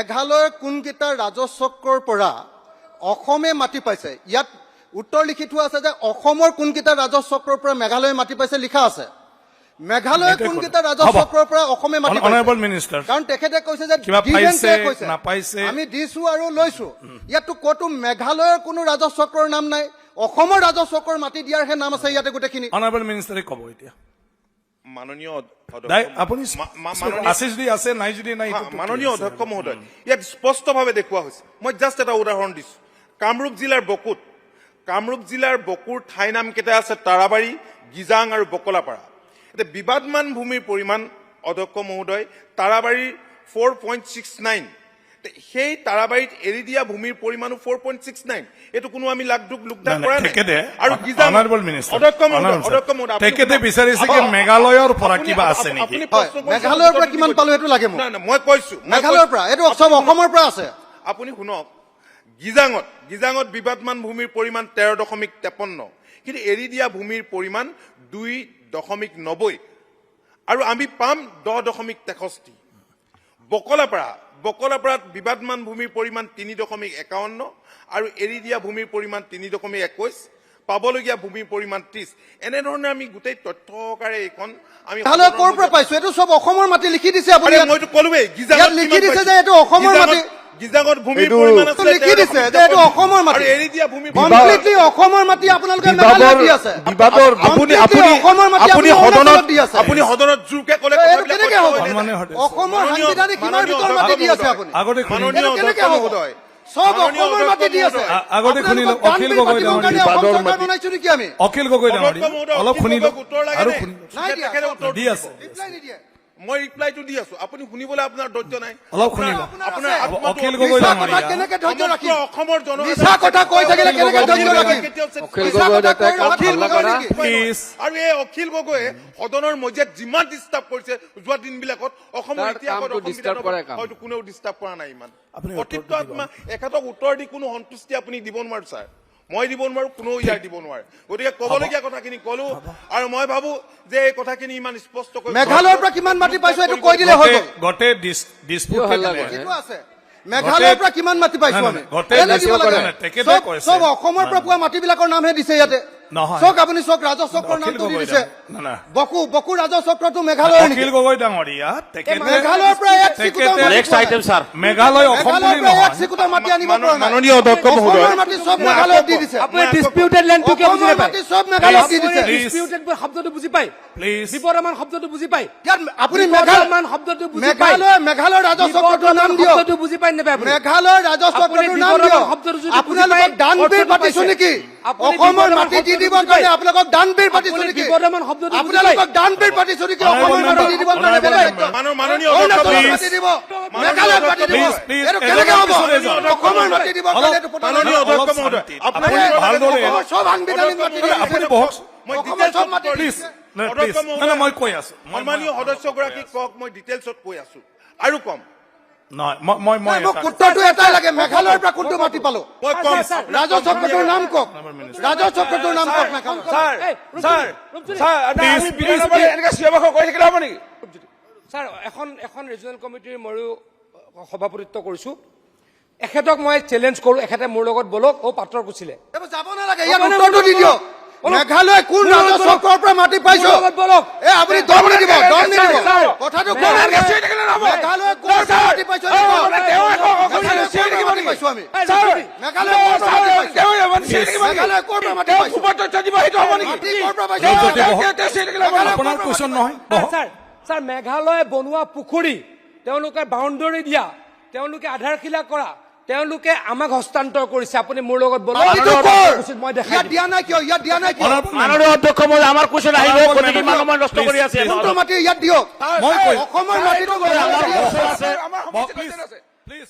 মেঘালয়ৰ কোনকেইটা ৰাজচক্ৰৰ পৰা অসমে মাটি পাইছে ইয়াত উত্তৰ লিখি থোৱা আছে যে অসমৰ কোনকেইটা ৰাজচক্ৰৰ পৰা মেঘালয়ে মাটি পাইছে লিখা আছে মেঘালয় কোনকেইটা ৰাজচক্ৰৰ পৰা অসমে মাটি পাইছে কাৰণ তেখেতে কৈছে যে আমি দিছো আৰু লৈছো ইয়াতো কতো মেঘালয়ৰ কোনো ৰাজচক্ৰৰ নাম নাই অসমৰ ৰাজচক্ৰৰ মাটি দিয়াৰহে নাম আছে ইয়াতে গোটেইখিনি অনাৰেবল মিনিষ্টাৰে ক'ব এতিয়া মাননীয় আপুনি আছে যদি আছে নাই যদি নাই মাননীয় অধ্যক্ষ মহোদয় ইয়াত স্পষ্টভাৱে দেখুওৱা হৈছে মই জাষ্ট এটা উদাহৰণ দিছো কামৰূপ জিলাৰ বকুৰ ঠাই নাম কেইটা আছে তাৰাবাৰী গিজাং আৰু বকলাপাৰা এতিয়া বিবাদমান ভূমিৰ পৰিমাণ অধ্যক্ষ মহোদয় তাৰাবাৰীৰ 4.69 সেই তাৰাবাৰীত এৰি দিয়া ভূমিৰ পৰিমাণো 4.69 এটো কোনো আমি লোকদান কৰা নাই আৰু গিজাং অধ্যক্ষ মহোদয় তেখেতে বিচাৰিছে কি মেঘালয়ৰ পৰা কিবা আছে নেকি মেঘালয়ৰ পৰা কিমান পালো এটো লাগে না মই কৈছো মেঘালয়ৰ পৰা এটো সব অসমৰ পৰা আছে আপুনি শুনক গিজাঙত বিবাদমান ভূমিৰ পৰিমাণ 13.53 কিন্তু এৰি দিয়া ভূমিৰ পৰিমাণ 2.90 আৰু আমি পাম 10.63 বকলাপাৰাত বিবাদমান ভূমিৰ পৰিমাণ 3.51 আৰু এৰি দিয়া ভূমিৰ পৰিমাণ 3.21 পাবলগীয়া ভূমিৰ পৰিমাণ 30 এনে ধৰণে আমি গোটেই তথ্যকাৰে এখন আমি মেঘালয় ক'ৰ পৰা পাইছো এটো সব অসমৰ মাটি লিখি দিছে আপুনি মইতো কলোৱে গিজাঙত লিখি দিছে যে এটো অসমৰ মাটি গিজাঙৰ ভূমিৰ পৰিমাণ আছে লিখি দিছে যে এটো অসমৰ মাটি আৰু এৰি দিয়া ভূমিৰ কমপ্লিটলি অসমৰ মাটি আপোনালোকে মেঘালয়ত দি আছে বিবাদৰ আপুনি সদনত জোৰকে ক'লে এটো কেনেকৈ হ'ব অসমৰ সাংবিধানিক সীমাৰ ভিতৰত মাটি দি আছে আপুনি আগতে মাননীয় অধ্যক্ষ মহোদয় সব অসমৰ মাটি দি আছে আগতে শুনিলো অখিল গগৈ বনাইছো নেকি আমি অখিল গগৈ অলপ শুনিলো আৰু দি আছে মই ৰিপ্লাইটো দি আছো আপুনি শুনিবলৈ আপোনাৰ ধৈৰ্য নাই অলপ শুনিলো আপোনাৰ অখিল গগৈ কেনেকৈ ধৈৰ্য ৰাখিম অসমৰ মিছা কথা কৈ থাকিলে কেনেকৈ ধৈৰ্য ৰাখিম প্লিজ আৰু এই অখিল গগৈয়ে সদনৰ মজিয়াত যিমান ডিষ্টাৰ্ব কৰিছে যোৱা দিনবিলাকত অসমৰ ইতিহাসত হয়তো কোনেও ডিষ্টাৰ্ব কৰা নাই ইমান অতিপ্ত আত্মা এখেতক উত্তৰ দি কোনো সন্তুষ্টি আপুনি দিব নোৱাৰে ছাৰ মই দিব নোৱাৰো কোনো ইয়াৰ দিব নোৱাৰে গতিকে ক'বলগীয়া কথাখিনি ক'লো আৰু মই ভাবো যে এই কথাখিনি ইমান স্পষ্ট কৰি মেঘালয়ৰ পৰা কিমান মাটি পাইছো এটো কৈ দিলে হৈ গ'ল গটে ডিসপুট আছে মেঘালয়ৰ পৰা কিমান মাটি পাইছো আমি সব অসমৰ পৰা পোৱা মাটিবিলাকৰ নামহে দিছে ইয়াতে চক আপুনি চক ৰাজচক্ৰৰ নামটো দি দিছে বকু ৰাজচক্ৰটো মেঘালয়ৰ অখিল গগৈ ডাঙৰীয়া মেঘালয়ৰ পৰা এক চিকুটা next item sir Meghalaya Assam বুলি নহয় এক চিকুটা মাটি আনিব পৰা নাই মাননীয় অধ্যক্ষ মহোদয় অসমৰ মাটি সব মেঘালয়ত দি দিছে আপনি ডিসপিউটেড ল্যান্ড টু কে বুজি অসমৰ পায় মাটি সব মেঘালয়ত দি দিছে ডিসপিউটেড শব্দটো বুজি পায় প্লিজ বিপৰমান শব্দটো বুজি পায় আপুনি বিপৰমান শব্দটো বুজি পায় মেঘালয় ৰাজচক্ৰটোৰ নাম দিয়ক শব্দটো বুজি পায় নে আপুনি মেঘালয় ৰাজচক্ৰটোৰ নাম দিয়ক আপোনালোকক দানবীৰ পাতিছো নেকি অসমৰ মাটি দি দিব কাৰণে আপোনালোকক দানবীৰ পাতিছো নেকি বিপৰমান শব্দটো বুজি পায় আপোনালোকক দানবীৰ পাতিছো নেকি অসমৰ মাটি দি দিব কাৰণে মাননীয় অধ্যক্ষ মাটি দিব মেঘালয় পাতি দিব এটো কেনেকৈ হ'ব অসমৰ মাটি দিব কাৰণে এটো মাননীয় অধ্যক্ষ মহোদয় আপুনি ভালদৰে সব সাংবিধানিক মাটি আপুনি বহক মই সব মাটি প্লিজ মই কৈ আছো সন্মানীয় সদস্যগৰাকীক কওক মই ডিটেইলছত কৈ আছো আৰু কম নহয় মই উত্তৰটো এটাই লাগে মেঘালয়ৰ পৰা কোনটো মাটি পালো মই কম ৰাজচক্ৰটোৰ নাম কওক ৰাজচক্ৰটোৰ নাম কওক স্যাৰ এখন ৰিজনেল কমিটিৰ ময়ো সভাপতিত্ব কৰিছো এখেতক মই চ্যালেঞ্জ কৰো এখেতে মোৰ লগত বলক ও পাত্ৰৰ কুছিলে যাব নালাগে ইয়াত উত্তৰটো দি দিয়ক মেঘালয় কোন ৰাজচক্ৰৰ পৰা মাটি পাইছো বলক আপুনি দম নিদিব কথাটো কোন মেঘালয় কোন মাটি পাইছো আমি মেঘালয় কোন মাটি পাইছো আপোনাৰ কোৱেশ্যন নহয় স্যাৰ মেঘালয় বনোৱা পুখুৰী তেওঁলোকে বাউণ্ডাৰী দিয়া তেওঁলোকে আধাৰশিলা কৰা তেওঁলোকে আমাক হস্তান্তৰ কৰিছে আপুনি মোৰ লগত বলক মই দেখাই দিয়া নাই কিয় ইয়াত দিয়া নাই কিয় মাননীয় অধ্যক্ষ মই আমাৰ কোৱেশ্যন আহিব গতিকে মানুহ নষ্ট কৰি আছে কোনটো মাটি ইয়াত দিয়ক মই কৈ অসমৰ মাটিটো প্লিজ